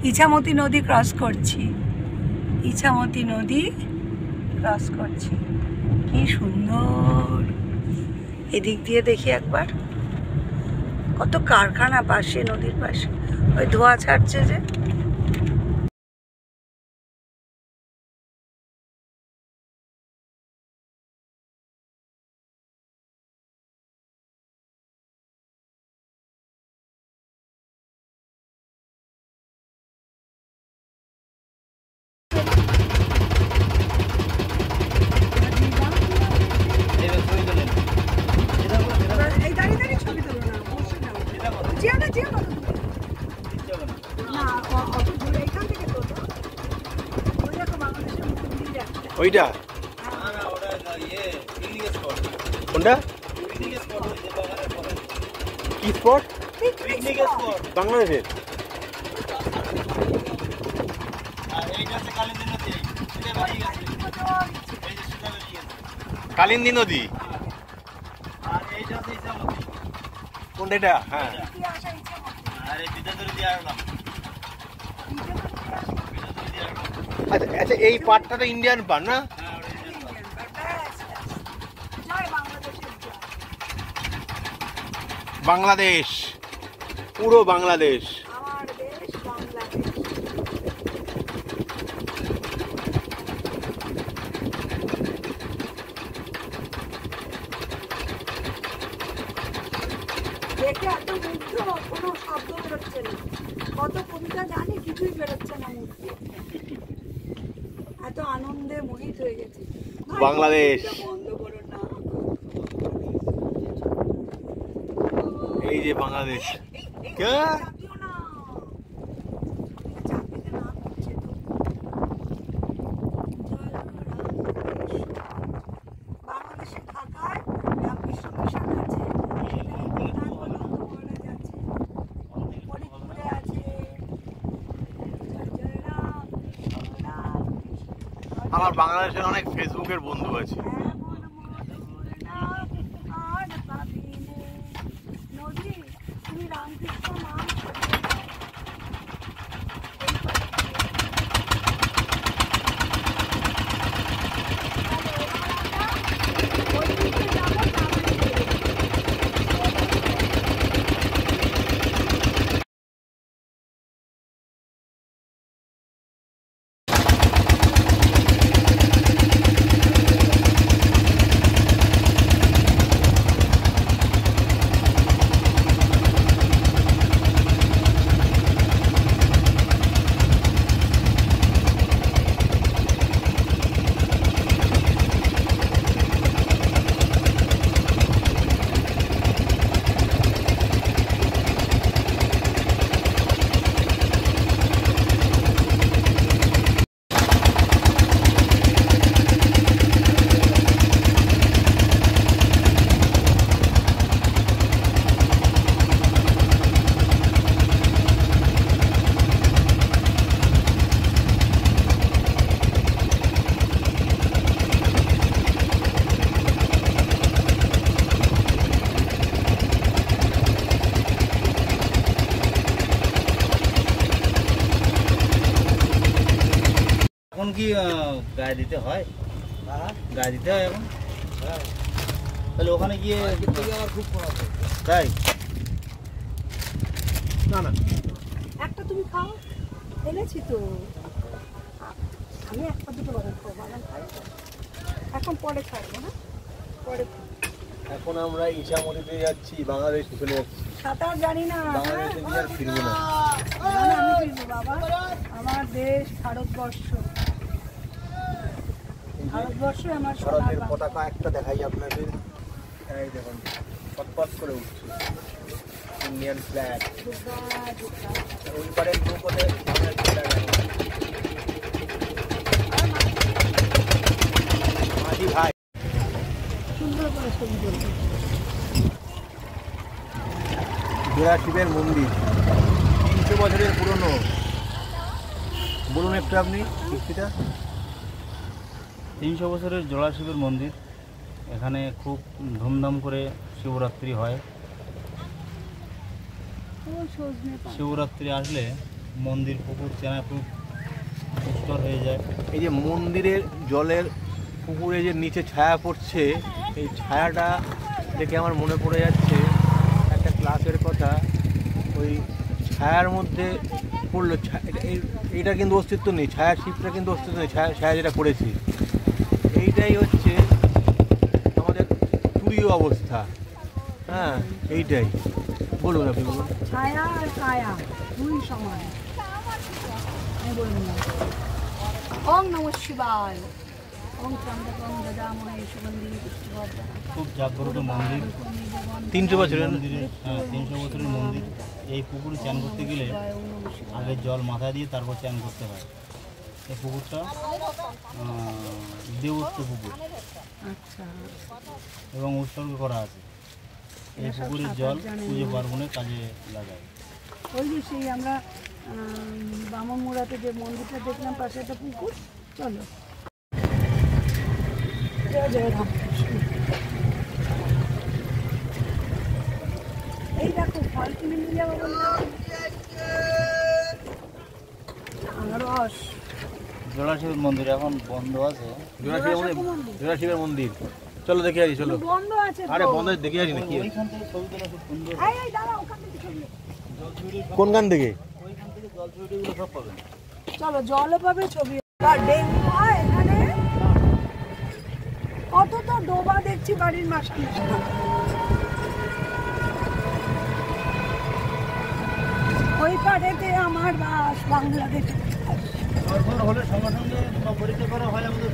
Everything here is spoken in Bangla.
ইছামতি নদী ক্রস করছি, ইছামতি নদী ক্রস করছি। কি সুন্দর! এদিক দিয়ে দেখি একবার, কত কারখানা পাশে, নদীর পাশে। ওই ধোঁয়া ছাড়ছে যে। ওইটা কোনটা কি স্পট? বাংলাদেশের কালিন্দী নদী। কোনটা এটা? হ্যাঁ, আচ্ছা আচ্ছা, এই পাটটা তো ইন্ডিয়ান পাট না? বাংলাদেশ, পুরো বাংলাদেশ। দেখে এত মুগ্ধ, কোনো শব্দ বেরোচ্ছে না। কত কবিতা জানি, কিছুই বেরোচ্ছে না মুখ দিয়ে। এত আনন্দে মোহিত হয়ে গেছে। বাংলাদেশ, বন্ধ করো না। এই যে বাংলাদেশ। কে? বাংলাদেশে থাকায় রামকৃষ্ণ মিশন আছে, ফরিদপুরে আছে। আমার বাংলাদেশের অনেক ফেসবুকের বন্ধু আছে। নদী, তুমি রামকৃষ্ণ নাম এখন কি গায়ে দিতে হয়? গায়ে দিতে হয় এখন? তাহলে ওখানে গিয়ে খুব তাই না না, একটা তুমি খাও, এনেছি তো আমি। একটা দুটো বাদাম খাও, বাদাম খাই এখন, পরে খাবো না, পরে। এখন আমরা ইছামতিতে যাচ্ছি, বাংলাদেশে চলে যাচ্ছি। সাঁতার জানি না, বাংলাদেশে গিয়ে আর ফিরবো না। আমি ফিরবো বাবা। আমার দেশ ভারতবর্ষ, ভারতবর্ষ আমার ভারতের পতাকা একটা দেখাই আপনাদের। এই দেখুন, পথ করে উঠছে ইন্ডিয়ান ফ্ল্যাগ। ওই পারের নৌকোতে মাঝি ভাই সুন্দর করে ছবি তুলবে। জোড়া শিবের মন্দির 300 বছরের পুরনো। বলুন একটু আপনি কিস্তিটা। 300 বছরের জোড়া শিবের মন্দির। এখানে খুব ধুমধাম করে শিবরাত্রি হয়। শিবরাত্রি আসলে মন্দির পুকুর চেনা খুব পুষ্কর হয়ে যায়। এই যে মন্দিরের জলের পুকুরে যে নিচে ছায়া পড়ছে, এই ছায়াটা দেখে আমার মনে পড়ে যাচ্ছে একটা ক্লাসের কথা। ওই ছায়ার মধ্যে পড়লো, এইটার কিন্তু অস্তিত্ব নেই, ছায়ার শিপটা কিন্তু অস্তিত্ব নেই, ছায়া যেটা পড়েছি এইটাই হচ্ছে আমাদের তুরীয় অবস্থা। হ্যাঁ, এইটাই। বলুন, আপনি বলুন। ছায়া আর কায়া দুই সমান। আমি বলুন না। ওম নমঃ শিবায়। ওম ত্র্যম্বকং যজামহে সুগন্ধিং পুষ্টিবর্ধনং। খুব জাগ্রত মন্দির, 300 বছরের মন্দিরে। হ্যাঁ, 300 বছরের মন্দির। এই পুকুরে চান করতে গেলে আগে জল মাথায় দিয়ে তারপর চান করতে হয়। এই পুকুরটা দেবত্ব পুকুর আচ্ছা। এবং উৎসর্গ করা আছে। এই পুকুরের জল পুজো পার্বণে কাজে লাগায়। ওই যে সেই আমরা বামনমুড়াতে যে মন্দিরটা দেখলাম পাশে একটা পুকুর। চলো। জয় জয় রামকৃষ্ণ। এই দেখো ফল কিনে নিয়ে যাবো বললাম। আনারস। জলাশিব মন্দির এখন বন্ধ আছে। জোড়াশিবের মন্দির, চলো দেখে আসি, চলো। বন্ধ আছে তো। আরে বন্ধ দেখে আসি না কি। ওইখান থেকে ছবি তোলা খুব সুন্দর। এই দাঁড়া, ওখান থেকে ছবি। কোনখান থেকে? ওইখান থেকে জল ছবিগুলো সব পাবেন। চলো, জলও পাবে, ছবি। ডেঙ্গু হয় এখানে? কত তো ডোবা দেখছি বাড়ির মাসায়। ওই পাড়েতে আমার বাস, বাংলাদেশে। জ্বর হলে সঙ্গে সঙ্গে পরীক্ষা করা হয় আমাদের